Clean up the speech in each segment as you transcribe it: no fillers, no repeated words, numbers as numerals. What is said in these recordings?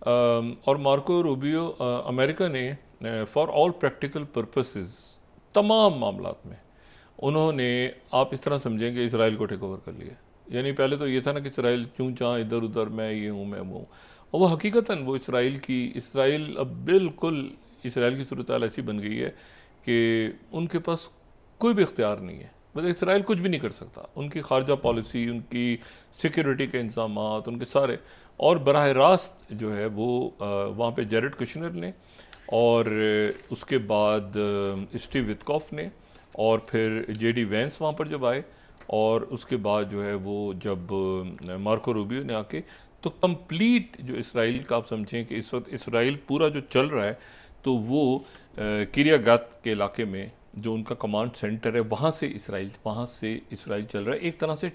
और Marco Rubio, America ने for all practical purposes तमाम मामलात में उन्होंने, आप इस तरह समझेंगे, इसराइल को टेक ओवर कर लिया। यानी पहले तो ये था ना कि इसराइल चूँ चाँ इधर उधर, मैं ये हूँ मैं वो हूँ, और वो हकीकतन वो इसराइल अब बिल्कुल, इसराइल की सूरत हाल ऐसी बन गई है कि उनके पास कोई भी इख्तियार नहीं है। मतलब इसराइल कुछ भी नहीं कर सकता, उनकी खारजा पॉलिसी, उनकी सिक्योरिटी के इंतजाम, उनके सारे, और बराह रास्त जो है वो वहाँ पे जेरेड कुशनर ने, और उसके बाद स्टीव विटकॉफ ने, और फिर जेडी वेंस वहाँ पर जब आए, और उसके बाद जो है वो जब मार्को रूबियो ने आके, तो कंप्लीट जो इसराइल का, आप समझें कि इस वक्त इसराइल पूरा जो चल रहा है, तो वो किरियागत के इलाके में जो उनका कमांड सेंटर है, वहाँ से इसराइल चल रहा है। एक तरह से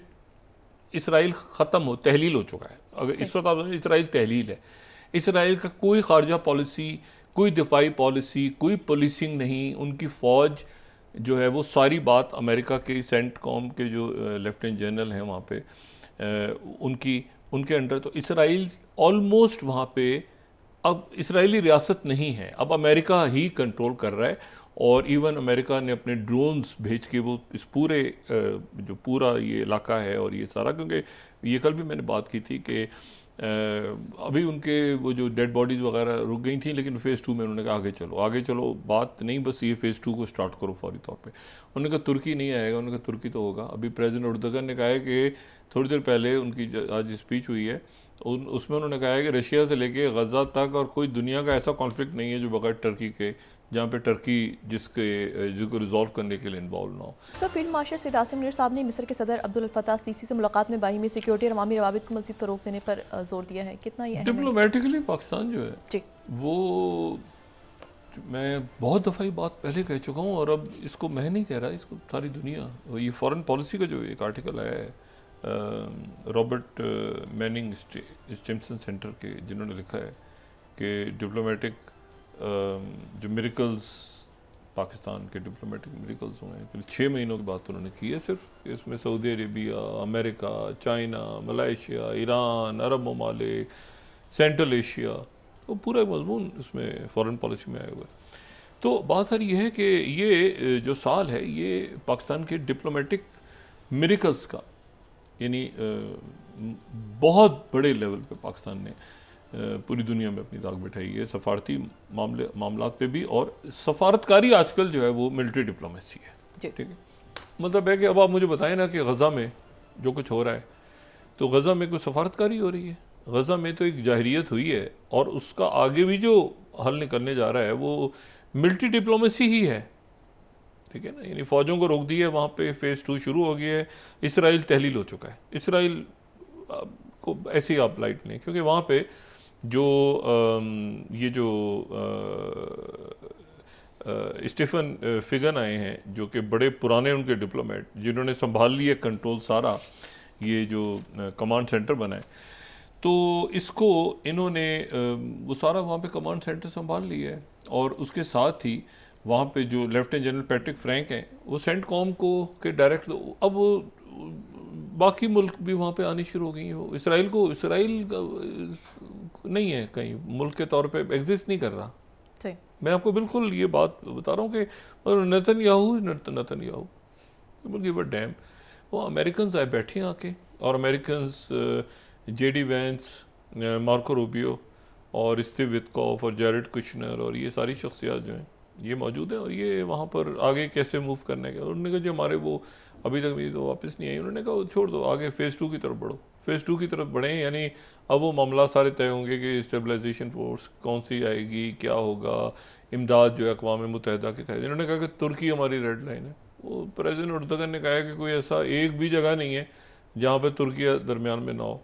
इसराइल ख़त्म हो, तहलील हो चुका है। अगर इस वक्त आप इसराइल तहलील है, इसराइल का कोई खारजा पॉलिसी, कोई दिफाई पॉलिसी, कोई पुलिसिंग नहीं, उनकी फ़ौज जो है वो सारी बात अमेरिका के सेंट कॉम के जो लेफ्टिनेंट जनरल हैं वहाँ पे, उनकी उनके अंडर, तो इसराइल ऑलमोस्ट वहाँ पे अब इसराइली रियासत नहीं है, अब अमेरिका ही कंट्रोल कर रहा है। और इवन अमेरिका ने अपने ड्रोन्स भेज के वो इस पूरे जो पूरा ये इलाका है और ये सारा, क्योंकि ये कल भी मैंने बात की थी कि अभी उनके वो जो डेड बॉडीज़ वगैरह रुक गई थी, लेकिन फ़ेज़ 2 में उन्होंने कहा आगे चलो, बात नहीं बस ये फ़ेज़ 2 को स्टार्ट करो फौरी तौर पे। उन्होंने कहा तुर्की नहीं आएगा, उन्होंने कहा तुर्की तो होगा। अभी प्रेसिडेंट उर्दगन ने कहा है कि थोड़ी देर पहले उनकी आज स्पीच हुई है, उसमें उन्होंने कहा है कि रशिया से लेके गज़ा तक और कोई दुनिया का ऐसा कॉन्फ्लिक्ट नहीं है जो बगैर टर्की के, जहाँ पे टर्की जिसको रिजॉल्व करने के लिए इन्वॉल्व ना हो। Sir, field marshal Syed Asim Munir साहब ने मिस्र के सदर अब्दुल फताह सीसी से मुलाकात में बाहिमी सिक्योरिटी और अवामी रवाबित को मज़ीद फ़रोग़ देने पर जोर दिया है। कितना ये डिप्लोमेटिकली पाकिस्तान जो है जी, वो, मैं बहुत दफ़ा ये बात पहले कह चुका हूँ, और अब इसको मैं नहीं कह रहा, इसको सारी दुनिया, ये फॉरेन पॉलिसी का जो एक आर्टिकल आया है रॉबर्ट मैनिंग स्टिम्सन सेंटर के, जिन्होंने लिखा है कि डिप्लोमेटिक जो मिरेकल्स, पाकिस्तान के डिप्लोमेटिक मिरेकल्स हुए हैं, फिर 6 महीनों की बात उन्होंने की है सिर्फ। इसमें Saudi Arabia, America, China, Malaysia, Iran, अरब ममालिक, सेंट्रल एशिया, वो पूरा मजमून इसमें फॉरेन पॉलिसी में आया हुआ है। तो बात सारी ये है कि ये जो साल है ये पाकिस्तान के डिप्लोमेटिक मिरेकल्स का, यानी बहुत बड़े लेवल पे पाकिस्तान ने पूरी दुनिया में अपनी दाग बिठाई है, सफारती मामलात पे भी, और सफारतकारी आजकल जो है वो मिलिट्री डिप्लोमेसी है। ठीक है, मतलब है कि अब आप मुझे बताएं ना कि गज़ा में जो कुछ हो रहा है, तो गज़ा में कोई सफारतकारी हो रही है? गज़ा में तो एक जाहिरियत हुई है, और उसका आगे भी जो हल निकलने जा रहा है वो मिलिट्री डिप्लोमेसी ही है। ठीक है ना, यानी फ़ौजों को रोक दिया है, वहाँ पे फ़ेज़ 2 शुरू हो गया है, इसराइल तहलील हो चुका है। इसराइल को ऐसे ही आप लाइट लें, क्योंकि वहाँ पे जो ये जो स्टीफन फिगन आए हैं, जो कि बड़े पुराने उनके डिप्लोमेट, जिन्होंने संभाल लिया कंट्रोल सारा, ये जो कमांड सेंटर बना है, तो इसको इन्होंने वो सारा वहाँ पे कमांड सेंटर संभाल लिया है। और उसके साथ ही वहाँ पे जो लेफ्टिनेंट जनरल पैट्रिक फ्रैंक हैं, वो सेंट कॉम को के डायरेक्ट, अब वो बाकी मुल्क भी वहाँ पे आनी शुरू हो गई हैं। इसराइल नहीं है, कहीं मुल्क के तौर पे एग्जिस्ट नहीं कर रहा। मैं आपको बिल्कुल ये बात बता रहा हूँ कि नतन्याहू डैम, वो अमेरिकन आए बैठे आके, और American JD Vance, Marco Rubio और स्टीव विटकॉफ और जेरेड कुशनर और ये सारी शख्सियात जो हैं ये मौजूद हैं, और ये वहाँ पर आगे कैसे मूव करने का, उन्होंने कहा जो हमारे वो अभी तक भी तो वापस नहीं आई, उन्होंने कहा छोड़ दो, आगे फ़ेज़ 2 की तरफ बढ़ो, फ़ेज़ 2 की तरफ बढ़ें। यानी अब वो मामला सारे तय होंगे कि स्टेबलाइजेशन फोर्स कौन सी आएगी, क्या होगा, इमदाद जो है अक़वाम मुत्तहिदा के तहत। इन्होंने कहा कि तुर्की हमारी रेड लाइन है। वो प्रेसिडेंट उर्दगन ने कहा है कि कोई ऐसा एक भी जगह नहीं है जहाँ पर तुर्की दरमियान में ना हो।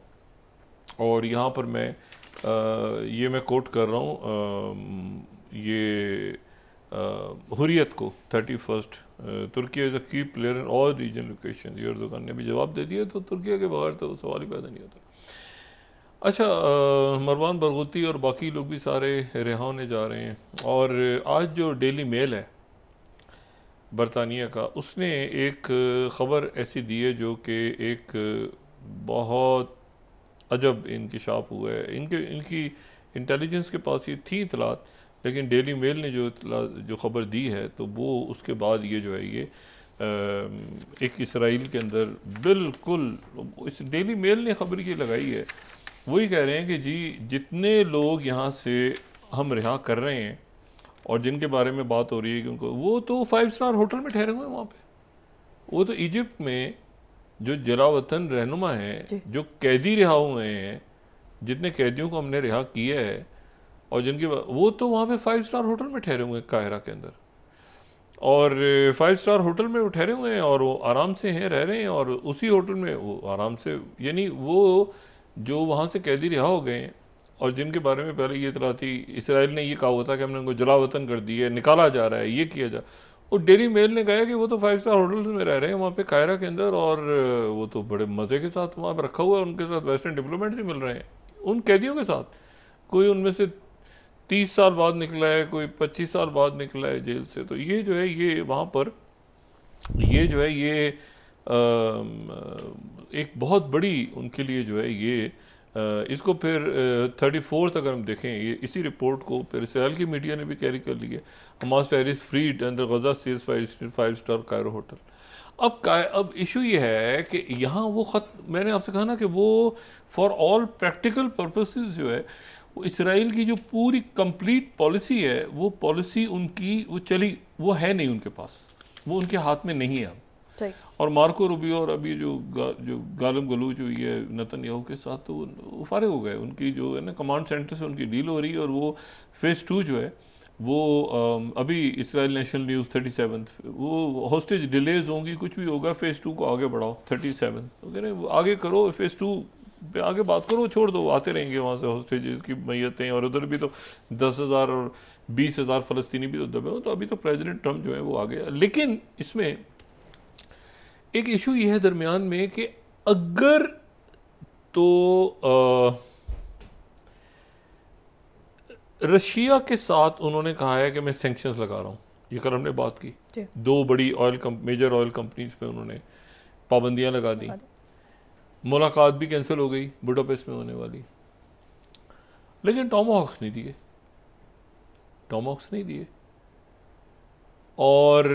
और यहाँ पर ये मैं कोट कर रहा हूँ, ये हुर्रियत को 31 तुर्की as a key player in all region location, ये उर्दुगान ने भी जवाब दे दिया, तो तुर्की के बगैर तो सवाल ही पैदा नहीं होता। अच्छा, मरवान बरगुती और बाकी लोग भी सारे रिहा होने जा रहे हैं। और आज जो डेली मेल है बरतानिया का, उसने एक ख़बर ऐसी दी है जो कि एक बहुत अजब इंकशाफ हुआ है। इंटेलिजेंस के पास ये थी इतलात, लेकिन डेली मेल ने जो ख़बर दी है तो वो उसके बाद ये जो है ये एक इसराइल के अंदर बिल्कुल, इस डेली मेल ने ख़बर ये लगाई है, वही कह रहे हैं कि जी जितने लोग यहाँ से हम रिहा कर रहे हैं और जिनके बारे में बात हो रही है कि उनको, वो तो 5 स्टार होटल में ठहरे हुए हैं वहाँ पे। वो तो इजिप्ट में जो जलावतन रहनुमा हैं, जो कैदी रिहा हुए हैं, जितने कैदियों को हमने रिहा किया है और जिनके, वो तो वहाँ पे 5 स्टार होटल में ठहरे हुए हैं काहिरा के अंदर, और 5 स्टार होटल में वो ठहरे हुए हैं और वो आराम से हैं, रह रहे हैं, और उसी होटल में वो आराम से, यानी वो जो वहाँ से कैदी रिहा हो गए हैं और जिनके बारे में पहले ये इतला थी, इसराइल ने ये कहा हुआ था कि हमने उनको जलावतन कर दिया, निकाला जा रहा है, ये किया जा, और डेली मेल ने कहा कि वो तो 5 स्टार होटल में रह रहे हैं वहाँ पे कायरा के अंदर, और वो तो बड़े मज़े के साथ वहाँ पर रखा हुआ है, उनके साथ वेस्टर्न डिप्लोमेट भी मिल रहे हैं उन कैदियों के साथ। कोई उनमें से 30 साल बाद निकला है, कोई 25 साल बाद निकला है जेल से। तो ये जो है ये वहाँ पर ये जो है ये एक बहुत बड़ी उनके लिए जो है ये इसको फिर 34 अगर हम देखें, ये इसी रिपोर्ट को फिर इसराइल की मीडिया ने भी कैरी कर ली है, हमास टेररिस्ट फ्रीड अंडर गजा सीज 5 स्टार कायरो होटल। अब इशू ये है कि यहाँ वो ख़त, मैंने आपसे कहा ना कि वो फॉर ऑल प्रैक्टिकल पर्पसेस जो है वो इसराइल की जो पूरी कंप्लीट पॉलिसी है, वो पॉलिसी उनकी वो चली, वो है नहीं उनके पास, वो उनके हाथ में नहीं है अब। और मार्को रूबियो और अभी जो गालिब गलूच हुई है नेतन्याहू के साथ, तो वो फारिग हो गए, उनकी जो है ना कमांड सेंटर से उनकी डील हो रही है, और वो फेज़ 2 जो है वो अभी इसराइल नेशनल न्यूज़ 37 वो होस्टेज डिलेज होंगी, कुछ भी होगा, फेज़ 2 को आगे बढ़ाओ 37, तो कह रहे हैं आगे करो, फेज़ 2 पे आगे बात करो, छोड़ दो, आते रहेंगे वहाँ से होस्टेज की मैयतें, और उधर भी तो 10,000 और 20,000 फ़लस्तीनी भी तो दबे हो। तो अभी तो प्रेसिडेंट ट्रम्प जो है वो आ गया, लेकिन इसमें एक इशू ये है दरमियान में कि अगर तो रशिया के साथ उन्होंने कहा है कि मैं सैंक्शंस लगा रहा हूँ, ये कल हमने बात की, 2 बड़ी मेजर ऑयल कंपनीज पे उन्होंने पाबंदियां लगा दी, मुलाकात भी कैंसिल हो गई बुडापेस्ट में होने वाली, लेकिन टॉमहॉक्स नहीं दिए, टॉमहॉक्स नहीं दिए। और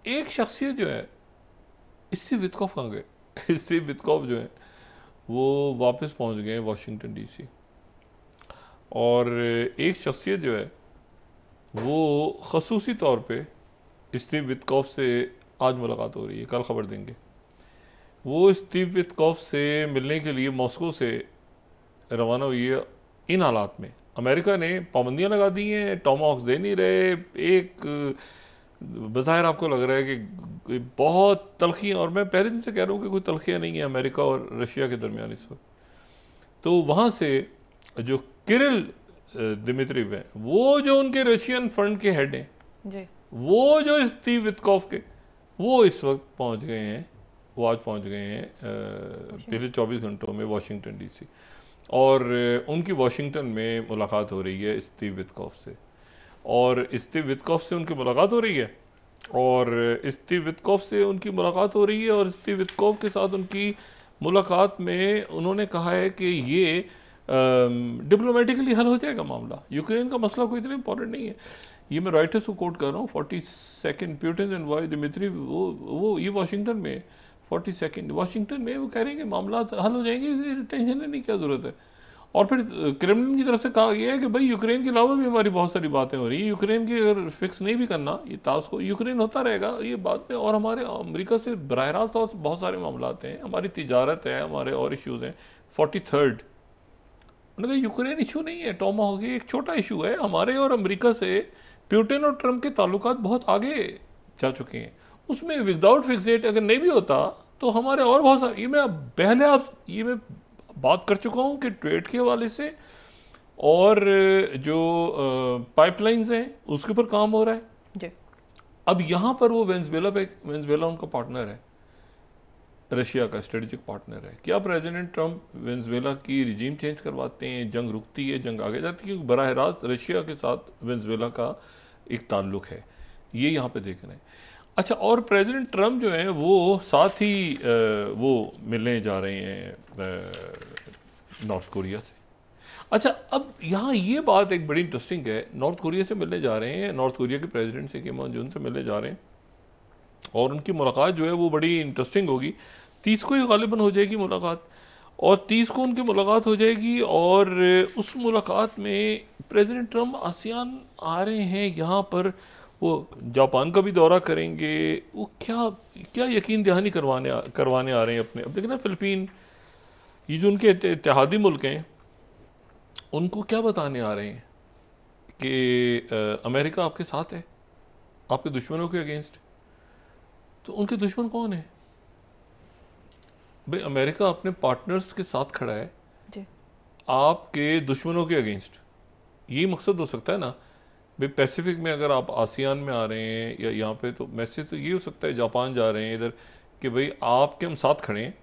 एक शख्सियत जो है, स्टीव वित्कॉफ कहाँ गए? स्टीव वित्कॉफ जो है वो वापस पहुंच गए वाशिंगटन डीसी, और एक शख्सियत जो है वो खसूसी तौर पे स्टीव वित्कॉफ से आज मुलाकात हो रही है, कल खबर देंगे। वो स्टीव वित्कॉफ से मिलने के लिए मॉस्को से रवाना हुई है। इन हालात में अमेरिका ने पाबंदियां लगा दी हैं, टॉमहॉक्स दे नहीं रहे, एक बज़ाहिर आपको लग रहा है कि बहुत तलखियाँ, और मैं पहले दिन से कह रहा हूँ कि कोई तलखियाँ नहीं है अमेरिका और रशिया के दरमियान इस वक्त। तो वहाँ से जो किरिल दिमित्रिव हैं, वो जो उनके रशियन फंड के हेड हैं, वो जो स्टीव वित्कॉफ के, वो इस वक्त पहुँच गए हैं, वो आज पहुँच गए हैं पिछले 24 घंटों में वाशिंगटन डीसी, और उनकी वाशिंगटन में मुलाकात हो रही है स्टीव वित्कॉफ से, और स्टीव वित्कॉफ से उनकी मुलाकात हो रही है, और स्टीव वित्कॉफ से उनकी मुलाकात हो रही है, और स्टीव वित्कॉफ के साथ उनकी मुलाकात में उन्होंने कहा है कि ये डिप्लोमेटिकली हल हो जाएगा मामला, यूक्रेन का मसला कोई इतना इंपॉर्टेंट नहीं है। ये मैं राइटर्स को कोट कर रहा हूँ, 42 प्यूटिन एंड वाई दिमित्री, वो ये वाशिंगटन में 42 वाशिंगटन में वो कह रहे हैं कि मामला हल हो जाएंगे, टेंशन लेने की क्या ज़रूरत है। और फिर क्रेमलिन की तरफ से कहा गया है कि भाई यूक्रेन के अलावा भी हमारी बहुत सारी बातें हो रही हैं, यूक्रेन की अगर फिक्स नहीं भी करना ये टास्क को, यूक्रेन होता रहेगा ये बात में, और हमारे अमेरिका से बराह रास्त बहुत सारे मामला हैं, हमारी तिजारत है, हमारे और इश्यूज़ हैं। 43 उन्होंने कहा यूक्रेन इशू नहीं है, टॉमहॉक एक छोटा इशू है, हमारे और अमेरिका से पुतिन और ट्रम्प के ताल्लुकात बहुत आगे जा चुके हैं, उसमें विदाउट फिक्सेट अगर नहीं भी होता तो हमारे और बहुत सारे, ये मैं बात कर चुका हूँ कि ट्रेड के हवाले से और जो पाइपलाइंस हैं उसके ऊपर काम हो रहा है जी। अब यहाँ पर वो वेनेजुएला उनका पार्टनर है, रशिया का स्ट्रेटेजिक पार्टनर है। क्या प्रेसिडेंट ट्रम्प वेनेजुएला की रिजीम चेंज करवाते हैं, जंग रुकती है, जंग आगे जाती है, क्योंकि बराह रास्त रशिया के साथ वेनेजुएला का एक ताल्लुक है, ये यहाँ पे देख रहे हैं। अच्छा, और प्रेसिडेंट ट्रम्प जो है वो साथ ही वो मिलने जा रहे हैं नॉर्थ कोरिया से। अच्छा, अब यहाँ ये बात एक बड़ी इंटरेस्टिंग है, नॉर्थ कोरिया से मिलने जा रहे हैं, नॉर्थ कोरिया के प्रेसिडेंट से किम जॉन से मिलने जा रहे हैं और उनकी मुलाकात जो है वो बड़ी इंटरेस्टिंग होगी। 30 को ही गालिबन हो जाएगी मुलाकात, और 30 को उनकी मुलाकात हो जाएगी, और उस मुलाकात में प्रेसिडेंट ट्रम्प आसियान आ रहे हैं यहाँ पर, वो जापान का भी दौरा करेंगे, वो क्या क्या यकीन दहानी करवाने आ रहे हैं अपने। अब देखिए ना, फिलिपीन, ये जो उनके इत्तेहादी मुल्क हैं, उनको क्या बताने आ रहे हैं कि अमेरिका आपके साथ है, आपके दुश्मनों के अगेंस्ट। तो उनके दुश्मन कौन है भाई? अमेरिका अपने पार्टनर्स के साथ खड़ा है जी। आपके दुश्मनों के अगेंस्ट। यही मकसद हो सकता है ना भाई। पैसिफिक में अगर आप आसियान में आ रहे हैं या यहाँ पे, तो मैसेज तो ये हो सकता है, जापान जा रहे हैं इधर, कि भाई आपके हम साथ खड़े हैं,